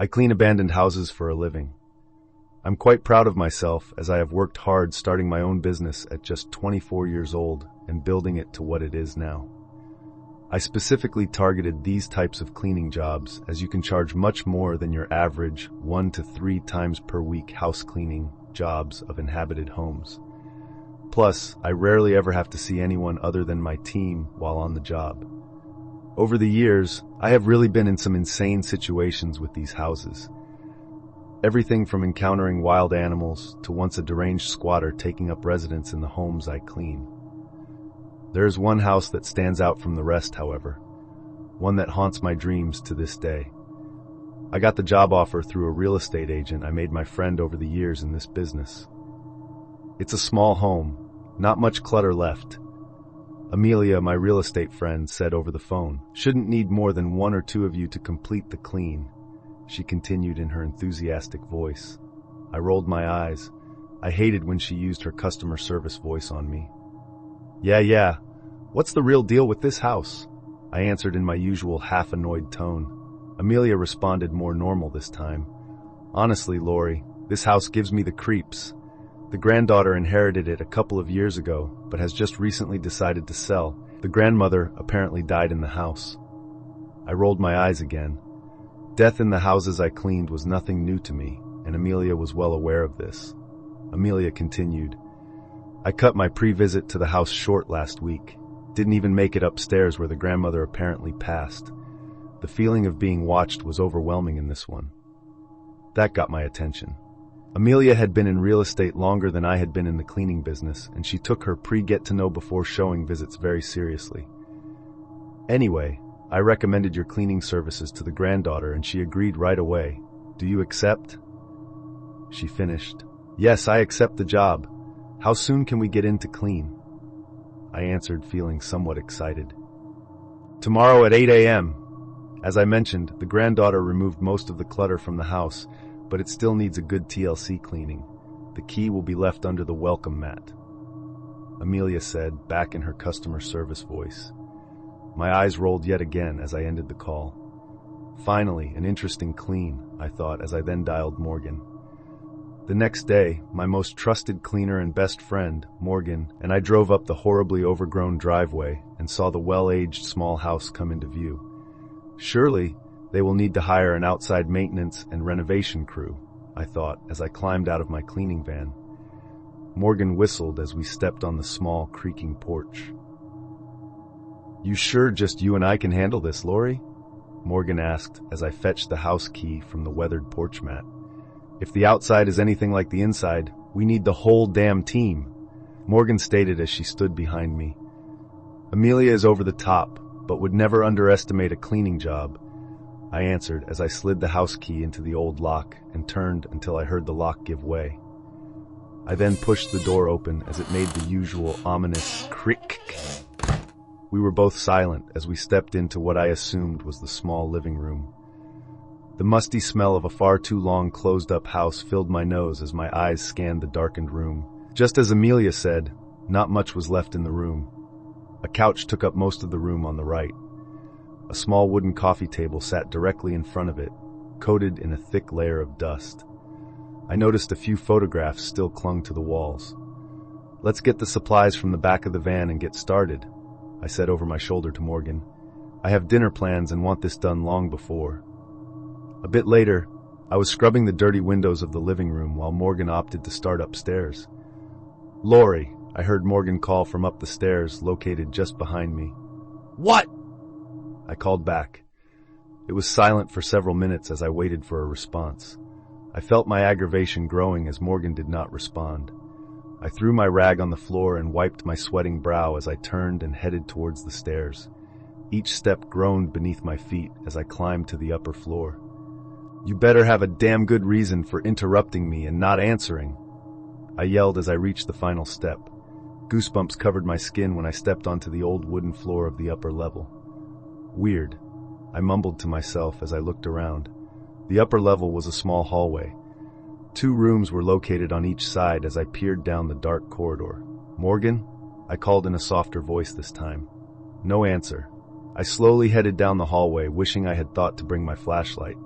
I clean abandoned houses for a living. I'm quite proud of myself as I have worked hard starting my own business at just 24 years old and building it to what it is now. I specifically targeted these types of cleaning jobs as you can charge much more than your average 1 to 3 times per week house cleaning jobs of inhabited homes. Plus, I rarely ever have to see anyone other than my team while on the job. Over the years, I have really been in some insane situations with these houses. Everything from encountering wild animals to once a deranged squatter taking up residence in the homes I clean. There is one house that stands out from the rest, however, one that haunts my dreams to this day. I got the job offer through a real estate agent I made my friend over the years in this business. It's a small home, not much clutter left. Amelia, my real estate friend, said over the phone, "Shouldn't need more than 1 or 2 of you to complete the clean," she continued in her enthusiastic voice. I rolled my eyes. I hated when she used her customer service voice on me. Yeah. What's the real deal with this house?" I answered in my usual half-annoyed tone. Amelia responded more normal this time. "Honestly, Lori, this house gives me the creeps. The granddaughter inherited it a couple of years ago, but has just recently decided to sell. The grandmother apparently died in the house." I rolled my eyes again. Death in the houses I cleaned was nothing new to me, and Amelia was well aware of this. Amelia continued, "I cut my pre-visit to the house short last week. Didn't even make it upstairs where the grandmother apparently passed. The feeling of being watched was overwhelming in this one." That got my attention. Amelia had been in real estate longer than I had been in the cleaning business, and she took her pre-get-to-know-before-showing visits very seriously. "Anyway, I recommended your cleaning services to the granddaughter and she agreed right away. Do you accept?" She finished. "Yes, I accept the job. How soon can we get in to clean?" I answered, feeling somewhat excited. "Tomorrow at 8 a.m. As I mentioned, the granddaughter removed most of the clutter from the house, but it still needs a good TLC cleaning. The key will be left under the welcome mat," Amelia said, back in her customer service voice. My eyes rolled yet again as I ended the call. Finally, an interesting clean, I thought, as I then dialed Morgan. The next day, my most trusted cleaner and best friend, Morgan, and I drove up the horribly overgrown driveway and saw the well-aged small house come into view. Surely, they will need to hire an outside maintenance and renovation crew, I thought, as I climbed out of my cleaning van. Morgan whistled as we stepped on the small, creaking porch. "You sure just you and I can handle this, Lori?" Morgan asked as I fetched the house key from the weathered porch mat. "If the outside is anything like the inside, we need the whole damn team," Morgan stated as she stood behind me. "Amelia is over the top, but would never underestimate a cleaning job," I answered as I slid the house key into the old lock and turned until I heard the lock give way. I then pushed the door open as it made the usual ominous crick. We were both silent as we stepped into what I assumed was the small living room. The musty smell of a far too long closed-up house filled my nose as my eyes scanned the darkened room. Just as Amelia said, not much was left in the room. A couch took up most of the room on the right. A small wooden coffee table sat directly in front of it, coated in a thick layer of dust. I noticed a few photographs still clung to the walls. "Let's get the supplies from the back of the van and get started," I said over my shoulder to Morgan. "I have dinner plans and want this done long before." A bit later, I was scrubbing the dirty windows of the living room while Morgan opted to start upstairs. "Lori," I heard Morgan call from up the stairs located just behind me. "What?" I called back. It was silent for several minutes as I waited for a response. I felt my aggravation growing as Morgan did not respond. I threw my rag on the floor and wiped my sweating brow as I turned and headed towards the stairs. Each step groaned beneath my feet as I climbed to the upper floor. "You better have a damn good reason for interrupting me and not answering," I yelled as I reached the final step. Goosebumps covered my skin when I stepped onto the old wooden floor of the upper level. "Weird," I mumbled to myself as I looked around. The upper level was a small hallway. 2 rooms were located on each side as I peered down the dark corridor. "Morgan?" I called in a softer voice this time. No answer. I slowly headed down the hallway, wishing I had thought to bring my flashlight.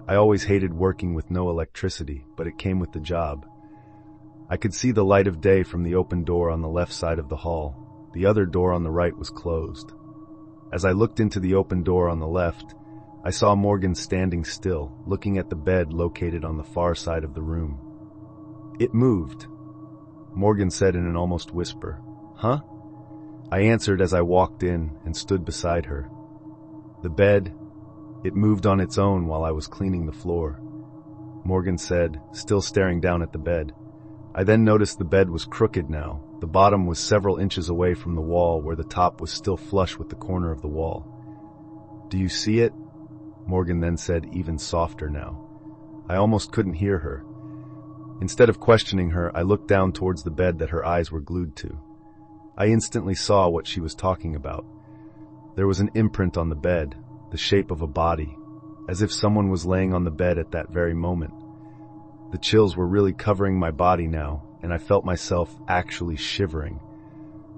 I always hated working with no electricity, but it came with the job. I could see the light of day from the open door on the left side of the hall. The other door on the right was closed. As I looked into the open door on the left, I saw Morgan standing still, looking at the bed located on the far side of the room. "It moved," Morgan said in an almost whisper. "Huh?" I answered as I walked in and stood beside her. "The bed, it moved on its own while I was cleaning the floor," Morgan said, still staring down at the bed. I then noticed the bed was crooked now. The bottom was several inches away from the wall, where the top was still flush with the corner of the wall. "Do you see it?" Morgan then said, even softer now. I almost couldn't hear her. Instead of questioning her, I looked down towards the bed that her eyes were glued to. I instantly saw what she was talking about. There was an imprint on the bed, the shape of a body, as if someone was laying on the bed at that very moment. The chills were really covering my body now, and I felt myself actually shivering.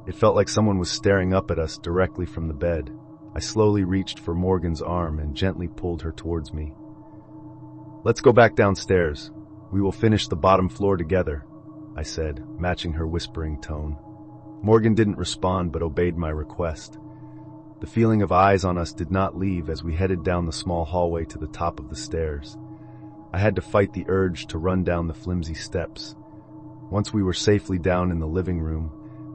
It felt like someone was staring up at us directly from the bed. I slowly reached for Morgan's arm and gently pulled her towards me. "Let's go back downstairs. We will finish the bottom floor together," I said, matching her whispering tone. Morgan didn't respond but obeyed my request. The feeling of eyes on us did not leave as we headed down the small hallway to the top of the stairs. I had to fight the urge to run down the flimsy steps. Once we were safely down in the living room,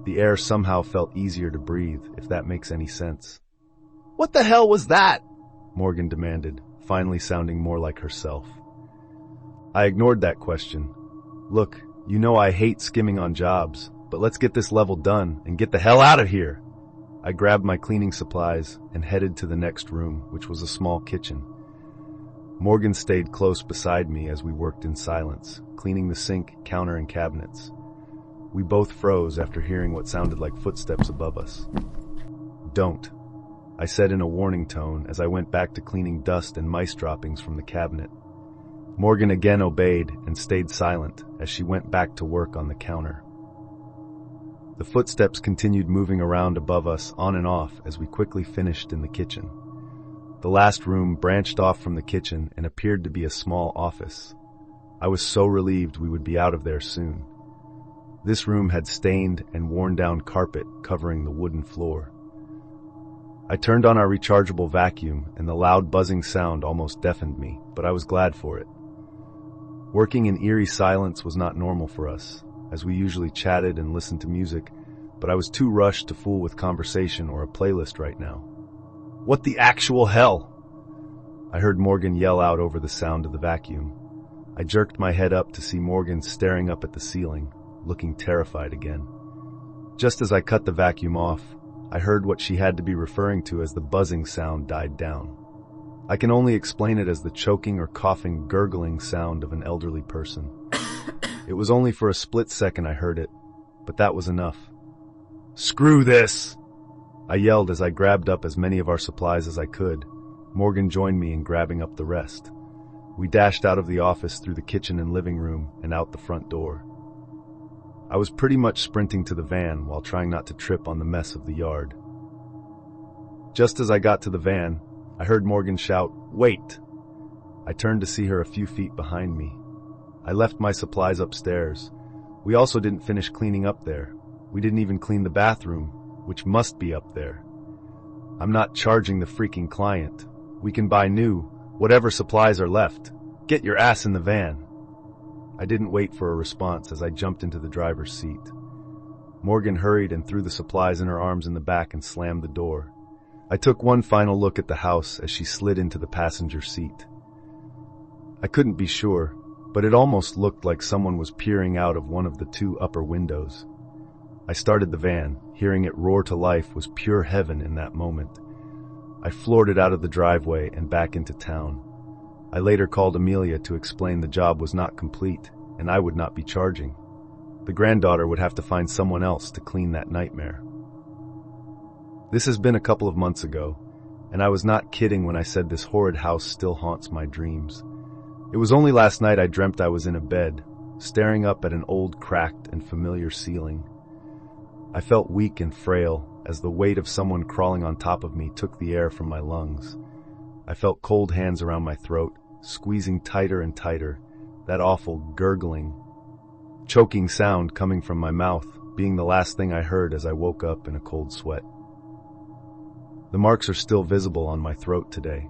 the air somehow felt easier to breathe, if that makes any sense. "What the hell was that?" Morgan demanded, finally sounding more like herself. I ignored that question. "Look, you know I hate skimming on jobs, but let's get this level done and get the hell out of here." I grabbed my cleaning supplies and headed to the next room, which was a small kitchen. Morgan stayed close beside me as we worked in silence, cleaning the sink, counter, and cabinets. We both froze after hearing what sounded like footsteps above us. "Don't," I said in a warning tone as I went back to cleaning dust and mice droppings from the cabinet. Morgan again obeyed and stayed silent as she went back to work on the counter. The footsteps continued moving around above us on and off as we quickly finished in the kitchen. The last room branched off from the kitchen and appeared to be a small office. I was so relieved we would be out of there soon. This room had stained and worn-down carpet covering the wooden floor. I turned on our rechargeable vacuum, and the loud buzzing sound almost deafened me, but I was glad for it. Working in eerie silence was not normal for us, as we usually chatted and listened to music, but I was too rushed to fool with conversation or a playlist right now. "What the actual hell?" I heard Morgan yell out over the sound of the vacuum. I jerked my head up to see Morgan staring up at the ceiling, looking terrified again. Just as I cut the vacuum off, I heard what she had to be referring to as the buzzing sound died down. I can only explain it as the choking or coughing, gurgling sound of an elderly person. It was only for a split second I heard it, but that was enough. "Screw this!" I yelled as I grabbed up as many of our supplies as I could. Morgan joined me in grabbing up the rest. We dashed out of the office through the kitchen and living room and out the front door. I was pretty much sprinting to the van while trying not to trip on the mess of the yard. Just as I got to the van, I heard Morgan shout, "Wait!" I turned to see her a few feet behind me. I left my supplies upstairs. We also didn't finish cleaning up there. We didn't even clean the bathroom, which must be up there. "I'm not charging the freaking client. We can buy new, whatever supplies are left. Get your ass in the van." I didn't wait for a response as I jumped into the driver's seat. Morgan hurried and threw the supplies in her arms in the back and slammed the door. I took one final look at the house as she slid into the passenger seat. I couldn't be sure, but it almost looked like someone was peering out of one of the two upper windows. I started the van. Hearing it roar to life was pure heaven in that moment. I floored it out of the driveway and back into town. I later called Amelia to explain the job was not complete and I would not be charging. The granddaughter would have to find someone else to clean that nightmare. This has been a couple of months ago, and I was not kidding when I said this horrid house still haunts my dreams. It was only last night I dreamt I was in a bed, staring up at an old, cracked, and familiar ceiling. I felt weak and frail as the weight of someone crawling on top of me took the air from my lungs. I felt cold hands around my throat squeezing tighter and tighter, that awful gurgling, choking sound coming from my mouth being the last thing I heard as I woke up in a cold sweat. The marks are still visible on my throat today,